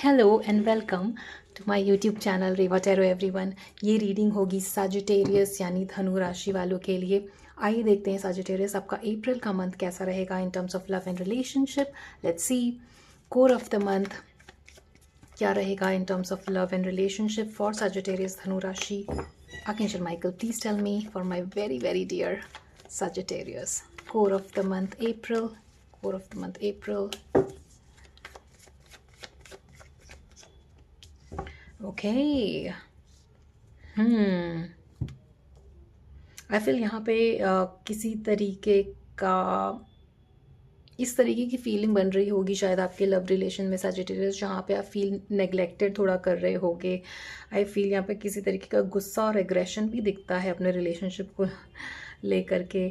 Hello and welcome to my YouTube channel Reva tarot everyone. ये reading होगी Sagittarius यानी धनु राशि वालों के लिए। आइए देखते हैं सजिटेरियस आपका अप्रैल का मंथ कैसा रहेगा in terms of love and relationship. Let's see core of the month क्या रहेगा in terms of love and relationship for Sagittarius धनु राशि। Archangel Michael please tell me for my very very dear Sagittarius core of the month April. Core of the month April. Okay. I feel यहाँ पे किसी तरीके का इस तरीके की फीलिंग बन रही होगी शायद आपके लव रिलेशन में सजिटेरियस, जहाँ पे आप फील नेग्लेक्टेड थोड़ा कर रहे होगे। आई फील यहाँ पे किसी तरीके का गुस्सा और एग्रेशन भी दिखता है अपने रिलेशनशिप को लेकर के।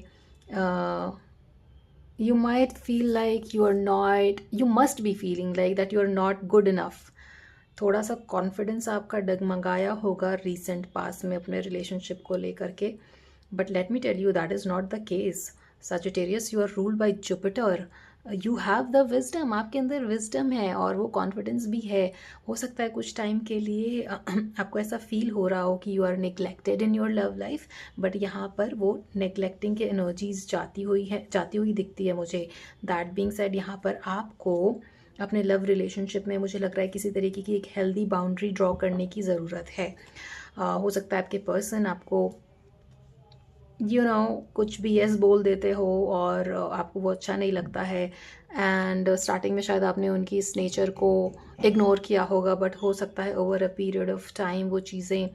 You might feel like you are not, you must be feeling like that you are not good enough. थोड़ा सा कॉन्फिडेंस आपका डगमगाया होगा रिसेंट पास में अपने रिलेशनशिप को लेकर के, but let me tell you that is not the case. Sagittarius, you are ruled by Jupiter. You have the wisdom, आपके अंदर विजडम है और वो कॉन्फिडेंस भी है। हो सकता है कुछ टाइम के लिए आपको ऐसा फील हो रहा हो कि you are neglected in your love life, but यहाँ पर वो नेग्लेक्टिंग की एनर्जीज जाती हुई दिखती है मुझे। दैट बीइंग सेड, यहाँ पर आपको अपने लव रिलेशनशिप में मुझे लग रहा है किसी तरीके की एक हेल्दी बाउंड्री ड्रॉ करने की ज़रूरत है। हो सकता है आपके पर्सन आपको कुछ भी यस बोल देते हो और आपको वो अच्छा नहीं लगता है, एंड स्टार्टिंग में शायद आपने उनकी इस नेचर को इग्नोर किया होगा, बट हो सकता है over a period of time वो चीज़ें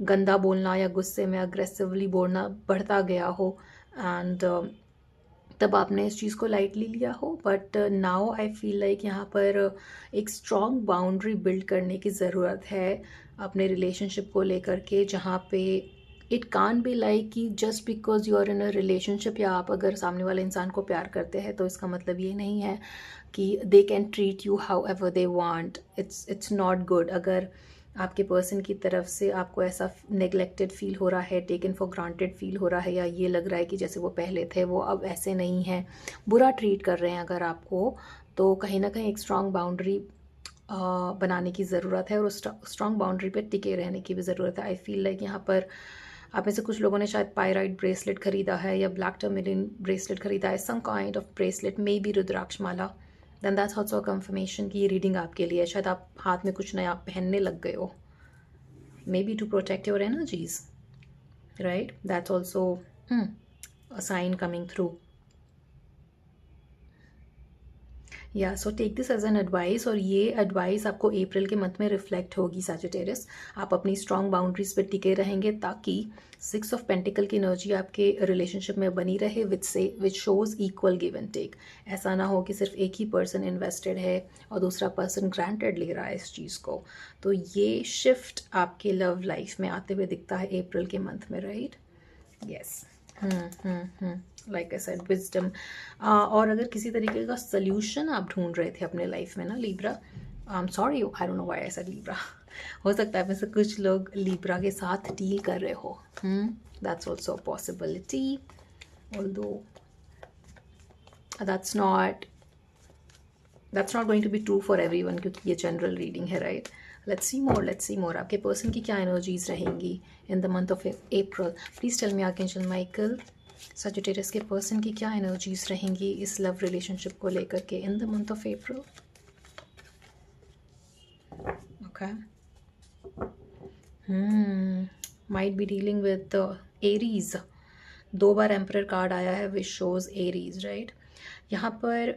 गंदा बोलना या गुस्से में अग्रेसिवली बोलना बढ़ता गया हो, एंड तब आपने इस चीज़ को लाइटली लिया हो। But now I feel like यहाँ पर एक स्ट्रॉन्ग बाउंड्री बिल्ड करने की ज़रूरत है अपने रिलेशनशिप को लेकर के, जहाँ पे इट कान बी लाइक कि just because you are in a relationship या आप अगर सामने वाले इंसान को प्यार करते हैं तो इसका मतलब ये नहीं है कि they can treat you how ever they want. It's not good. अगर आपके पर्सन की तरफ से आपको ऐसा नेग्लेक्टेड फील हो रहा है, टेकन फॉर ग्रांटेड फील हो रहा है, या ये लग रहा है कि जैसे वो पहले थे वो अब ऐसे नहीं हैं, बुरा ट्रीट कर रहे हैं अगर आपको, तो कहीं ना कहीं एक स्ट्रॉन्ग बाउंड्री बनाने की ज़रूरत है और उस स्ट्रॉन्ग बाउंड्री पे टिके रहने की भी ज़रूरत है। आई फील लाइक यहाँ पर आप में से कुछ लोगों ने शायद पायराइट ब्रेसलेट खरीदा है या ब्लैक टर्मिलिन ब्रेसलेट खरीदा है, some kind of bracelet, maybe rudraksha mala. Then that's also confirmation कि ये रीडिंग आपके लिए है। शायद आप हाथ में कुछ नया पहनने लग गए हो, maybe to protect your energies, right? That's also a sign coming through. या so take this as an advice, और ये एडवाइस आपको अप्रैल के मंथ में रिफ्लेक्ट होगी सजिटेरियस। आप अपनी स्ट्रॉन्ग बाउंड्रीज पे टिके रहेंगे ताकि 6 ऑफ पेंटिकल की एनर्जी आपके रिलेशनशिप में बनी रहे, which shows equal give and take. ऐसा ना हो कि सिर्फ एक ही पर्सन इन्वेस्टेड है और दूसरा पर्सन ग्रांटेड ले रहा है इस चीज़ को। तो ये शिफ्ट आपके लव लाइफ में आते हुए दिखता है अप्रैल के मंथ में, right? Yes. Like I said, wisdom. और अगर किसी तरीके का सोल्यूशन आप ढूंढ रहे थे अपने लाइफ में ना Libra, I am sorry, I don't know why I said Libra. हो सकता है वैसे कुछ लोग लिब्रा के साथ डील कर रहे हो। That's also a possibility, although that's not going to be true for everyone, क्योंकि ये जनरल रीडिंग है, राइट? लेट्स सी मोर आपके पर्सन की क्या एनर्जीज रहेंगी in the month of April. Please tell me archangel Michael, Sagittarius के person की क्या एनर्जीज रहेंगी इस लव रिलेशनशिप को लेकर के in the month of April. Okay. Might be dealing with Aries. 2 bar emperor card आया है विच शोज एरीज, राइट? यहाँ पर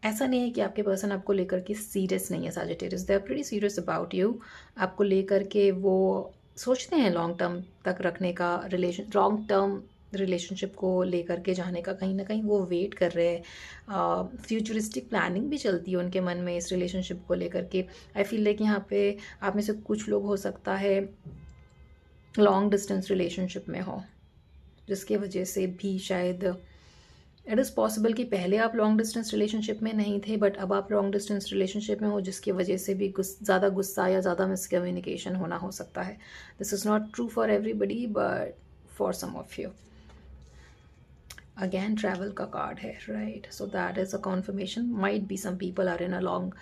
ऐसा नहीं है कि आपके पर्सन आपको लेकर के सीरियस नहीं है Sagittarius, they are pretty serious about you. आपको लेकर के वो सोचते हैं लॉन्ग टर्म तक रखने का लॉन्ग टर्म रिलेशनशिप को लेकर के जाने का, कहीं ना कहीं वो वेट कर रहे हैं। फ्यूचरिस्टिक प्लानिंग भी चलती है उनके मन में इस रिलेशनशिप को लेकर के। आई फील लाइक यहाँ पे आप में से कुछ लोग हो सकता है लॉन्ग डिस्टेंस रिलेशनशिप में हो, जिसके वजह से भी शायद इट इज़ पॉसिबल कि पहले आप लॉन्ग डिस्टेंस रिलेशनशिप में नहीं थे, बट अब आप लॉन्ग डिस्टेंस रिलेशनशिप में हो, जिसकी वजह से भी ज़्यादा गुस्सा या ज़्यादा मिसकम्युनिकेशन होना हो सकता है। This is not true for everybody but for some of you. Again travel का कार्ड है, right? So that is a confirmation, might be some people are in a long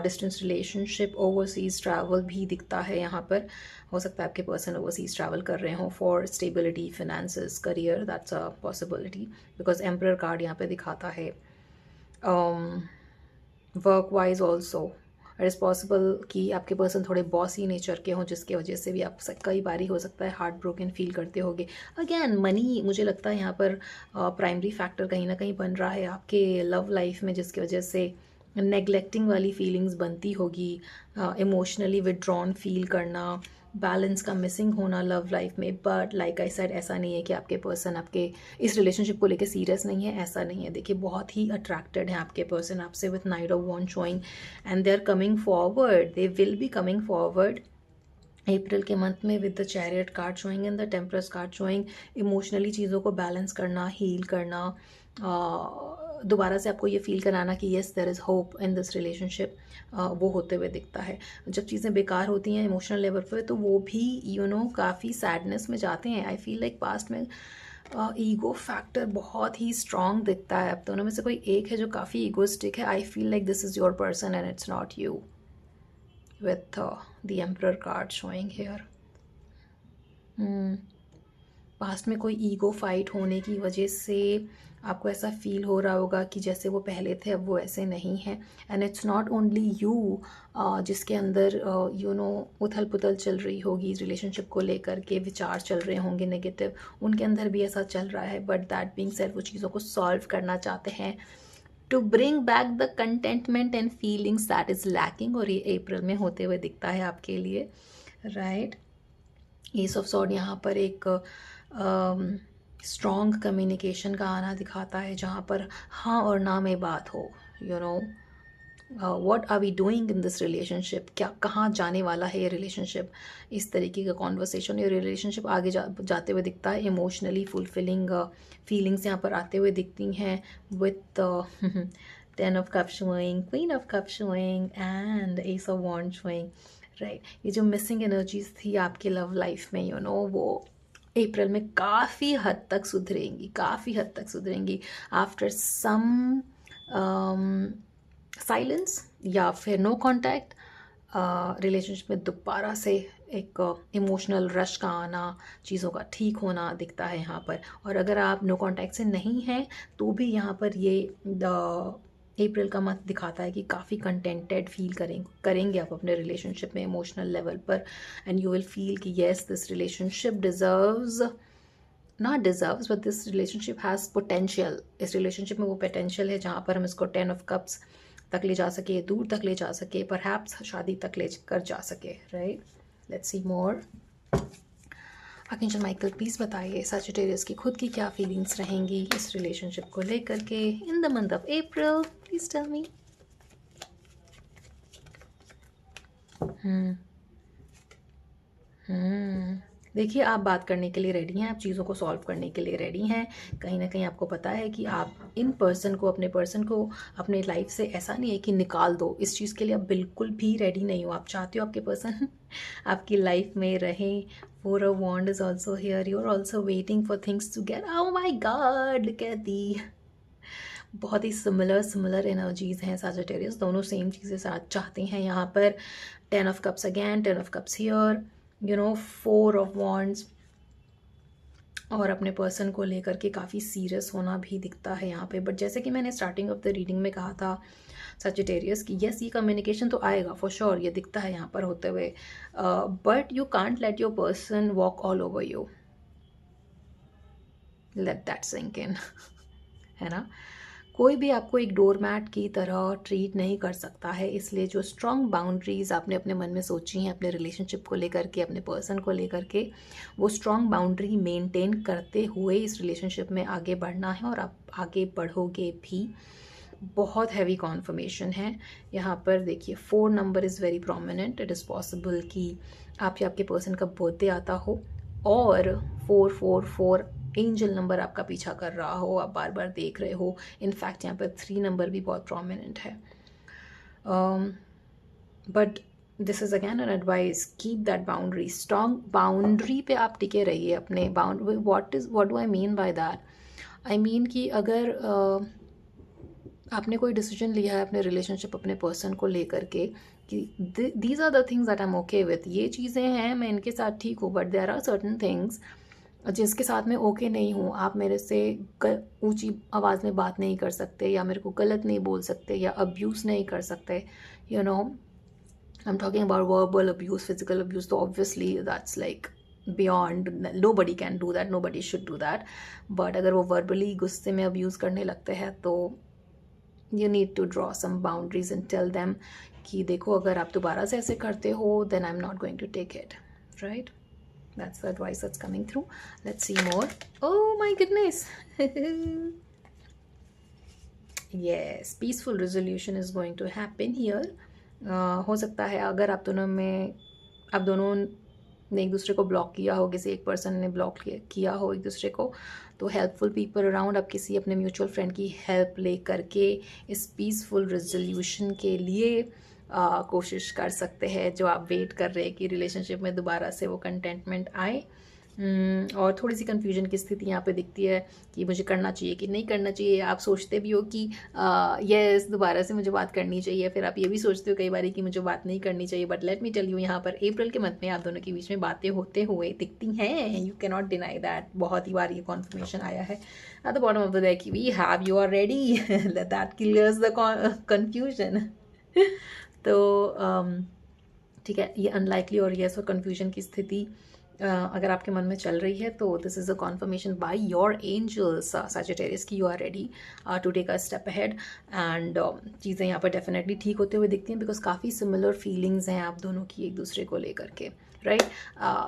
distance relationship, overseas travel भी दिखता है यहाँ पर। हो सकता है आपके पर्सन ओवरसीज़ ट्रैवल कर रहे हों for stability, finances, career, that's a possibility because emperor card यहाँ पे दिखाता है। Work wise also it is possible कि आपके पर्सन थोड़े बॉसी नेचर के हों, जिसकी वजह से भी आप कई बारी हो सकता है हार्ट ब्रोकन फील करते होगे। अगेन मनी मुझे लगता है यहाँ पर प्राइमरी फैक्टर कहीं ना कहीं बन रहा है आपके लव लाइफ में, जिसकी वजह से नेग्लेक्टिंग वाली फीलिंग्स बनती होगी, इमोशनली विदड्रॉन फील करना, बैलेंस का मिसिंग होना लव लाइफ में। बट लाइक आई सेड, ऐसा नहीं है कि आपके पर्सन आपके इस रिलेशनशिप को लेकर सीरियस नहीं है, ऐसा नहीं है। देखिए बहुत ही अट्रैक्टेड है आपके पर्सन आपसे, with knight of wands showing, and they are coming forward, they will be coming forward April के मंथ में with the chariot card showing and the temperance card showing. Emotionally चीज़ों को बैलेंस करना, heal करना, दोबारा से आपको ये फील कराना कि yes there is hope in this relationship, वो होते हुए दिखता है। जब चीज़ें बेकार होती हैं इमोशनल लेवल पे तो वो भी काफ़ी सैडनेस में जाते हैं। आई फील लाइक पास्ट में ईगो फैक्टर बहुत ही स्ट्रॉन्ग दिखता है। अब दोनों में से कोई एक है जो काफ़ी ईगोस्टिक है। I feel like this is your person and it's not you, with the emperor card showing here. Past में कोई ईगो फाइट होने की वजह से आपको ऐसा फील हो रहा होगा कि जैसे वो पहले थे अब वो ऐसे नहीं हैं। And it's not only you जिसके अंदर उथल पुथल चल रही होगी रिलेशनशिप को लेकर के, विचार चल रहे होंगे नेगेटिव, उनके अंदर भी ऐसा चल रहा है। बट दैट बीइंग सेड वो चीज़ों को सॉल्व करना चाहते हैं to bring back the contentment and feelings that is lacking, और ये अप्रैल में होते हुए दिखता है आपके लिए, राइट। एस ऑफ सॉर्ड यहाँ पर एक स्ट्रॉन्ग कम्युनिकेशन का आना दिखाता है, जहाँ पर हाँ और ना में बात हो। What are we doing in this relationship, क्या कहाँ जाने वाला है ये रिलेशनशिप, इस तरीके का कॉन्वर्सेशन। ये रिलेशनशिप आगे जाते हुए दिखता है। इमोशनली फुलफिलिंग फीलिंग्स यहाँ पर आते हुए दिखती हैं with 10 of cups showing, Queen of cups showing and Ace of wands showing, right. ये जो मिसिंग एनर्जीज थी आपके लव लाइफ में वो अप्रैल में काफ़ी हद तक सुधरेंगी, काफ़ी हद तक सुधरेंगी आफ्टर सम साइलेंस या फिर नो कॉन्टैक्ट। रिलेशनशिप में दोबारा से एक इमोशनल रश का आना, चीज़ों का ठीक होना दिखता है यहाँ पर। और अगर आप नो कॉन्टैक्ट से नहीं हैं तो भी यहाँ पर ये अप्रैल का मंथ दिखाता है कि काफ़ी कंटेंटेड फील करेंगे आप अपने रिलेशनशिप में इमोशनल लेवल पर। एंड यू विल फील कि yes this relationship deserves, not deserves but this relationship has potential. इस रिलेशनशिप में वो पोटेंशियल है जहाँ पर हम इसको 10 of cups तक ले जा सके, दूर तक ले जा सके, परहैप्स शादी तक ले कर जा सके, right. Let's see more. Archangel Michael please बताइए सजिटेरियस की खुद की क्या फीलिंग्स रहेंगी इस रिलेशनशिप को लेकर के in the month of April, please tell me. देखिए आप बात करने के लिए रेडी हैं, आप चीज़ों को सॉल्व करने के लिए रेडी हैं। कहीं ना कहीं आपको पता है कि आप इन पर्सन को, अपने पर्सन को अपने लाइफ से ऐसा नहीं है कि निकाल दो, इस चीज़ के लिए आप बिल्कुल भी रेडी नहीं हो। आप चाहते हो आपके पर्सन आपकी लाइफ में रहें। Four of wand is also here, you are also waiting for things to get, oh my god look at the. बहुत ही सिमिलर एनर्जीज हैं सजिटेरियस, दोनों सेम चीज़ें साथ चाहते हैं यहाँ पर। 10 of cups again, 10 of cups here, 4 of wands, और अपने पर्सन को लेकर के काफ़ी सीरियस होना भी दिखता है यहाँ पे। बट जैसे कि मैंने स्टार्टिंग ऑफ द रीडिंग में कहा था सजिटेरियस कि यस ये कम्युनिकेशन तो आएगा फॉर श्योर, ये दिखता है यहाँ पर होते हुए। But you can't let your person walk all over you, let that sink in है ना। कोई भी आपको एक डोरमैट की तरह ट्रीट नहीं कर सकता है, इसलिए जो स्ट्रॉन्ग बाउंड्रीज़ आपने अपने मन में सोची हैं अपने रिलेशनशिप को लेकर के, अपने पर्सन को लेकर के, वो स्ट्रॉन्ग बाउंड्री मेंटेन करते हुए इस रिलेशनशिप में आगे बढ़ना है, और आप आगे बढ़ोगे भी। बहुत हैवी कॉन्फर्मेशन है यहाँ पर। देखिए 4 number is very prominent. It is possible कि आप या आपके पर्सन का बर्थडे आता हो और 444 एंजल नंबर आपका पीछा कर रहा हो, आप बार बार देख रहे हो। इनफैक्ट यहाँ पर 3 नंबर भी बहुत प्रोमिनेंट है। But this is again an advice, keep that boundary strong. Boundary पे आप टिके रहिए अपने what do I mean by that? I mean कि अगर आपने कोई डिसीजन लिया है अपने रिलेशनशिप अपने पर्सन को लेकर के कि these are the things that I am okay with, ये चीज़ें हैं मैं इनके साथ ठीक हूँ, but there are certain things जिसके साथ मैं ओके नहीं हूँ। आप मेरे से ऊंची आवाज़ में बात नहीं कर सकते, या मेरे को गलत नहीं बोल सकते, या अब्यूज़ नहीं कर सकते, you know I am talking about verbal abuse, physical abuse, तो obviously that's like beyond, nobody can do that, nobody should do that. But अगर वो वर्बली गुस्से में अब्यूज़ करने लगते हैं तो you need to draw some boundaries and tell them कि देखो अगर आप दोबारा से ऐसे करते हो then I'm not going to take it, right? That's the advice that's coming through. Let's see more. Oh my goodness. Yes, peaceful resolution is going to happen here. हो सकता है अगर आप दोनों ने एक दूसरे को ब्लॉक किया हो, किसी एक पर्सन ने ब्लॉक किया हो एक दूसरे को, तो हेल्पफुल पीपल अराउंड, आप किसी अपने म्यूचुअल फ्रेंड की हेल्प ले करके इस पीसफुल रेजोल्यूशन के लिए कोशिश कर सकते हैं, जो आप वेट कर रहे हैं कि रिलेशनशिप में दोबारा से वो कंटेंटमेंट आए। और थोड़ी सी कन्फ्यूजन की स्थिति यहाँ पे दिखती है कि मुझे करना चाहिए कि नहीं करना चाहिए। आप सोचते भी हो कि यस दोबारा से मुझे बात करनी चाहिए, फिर आप ये भी सोचते हो कई बार कि मुझे बात नहीं करनी चाहिए। But let me tell you, यहाँ पर अप्रैल के मंथ में आप दोनों के बीच में बातें होते हुए दिखती हैं, you can not deny that. बहुत ही बार ये कॉन्फर्मेशन आया है at the bottom of the deck, we have you are ready, that clears the confusion. तो ठीक है, ये अनलाइकली और यस और कन्फ्यूजन की स्थिति अगर आपके मन में चल रही है तो this is a confirmation by your angels Sagittarius की you are ready to take a step ahead. And चीज़ें यहाँ पर डेफिनेटली ठीक होते हुए दिखती हैं, बिकॉज काफ़ी सिमिलर फीलिंग्स हैं आप दोनों की एक दूसरे को लेकर के, राइट।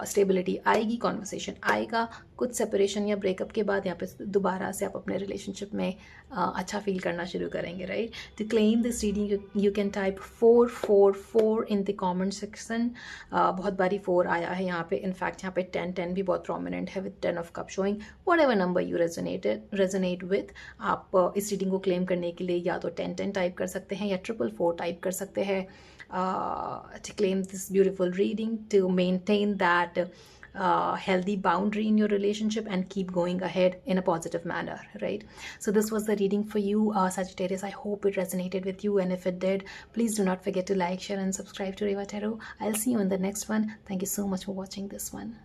स्टेबिलिटी आएगी, कॉन्वर्सेशन आएगा, कुछ सेपरेशन या ब्रेकअप के बाद यहाँ पे दोबारा से आप अपने रिलेशनशिप में अच्छा फील करना शुरू करेंगे, right. To claim this reading you can type 444 in the comment section. बहुत बारी 4 आया है यहाँ पे, इनफैक्ट यहाँ पे 10 भी बहुत प्रोमिनेंट है with 10 of cup showing. What ever number you resonate with, आप इस रीडिंग को क्लेम करने के लिए या तो 10 टाइप कर सकते हैं या 444 टाइप कर सकते हैं to claim this beautiful reading, to maintain that healthy boundary in your relationship and keep going ahead in a positive manner, right? So this was the reading for you, Sagittarius. I hope it resonated with you, and if it did, please do not forget to like, share and subscribe to Reva Tarot. I'll see you in the next one. Thank you so much for watching this one.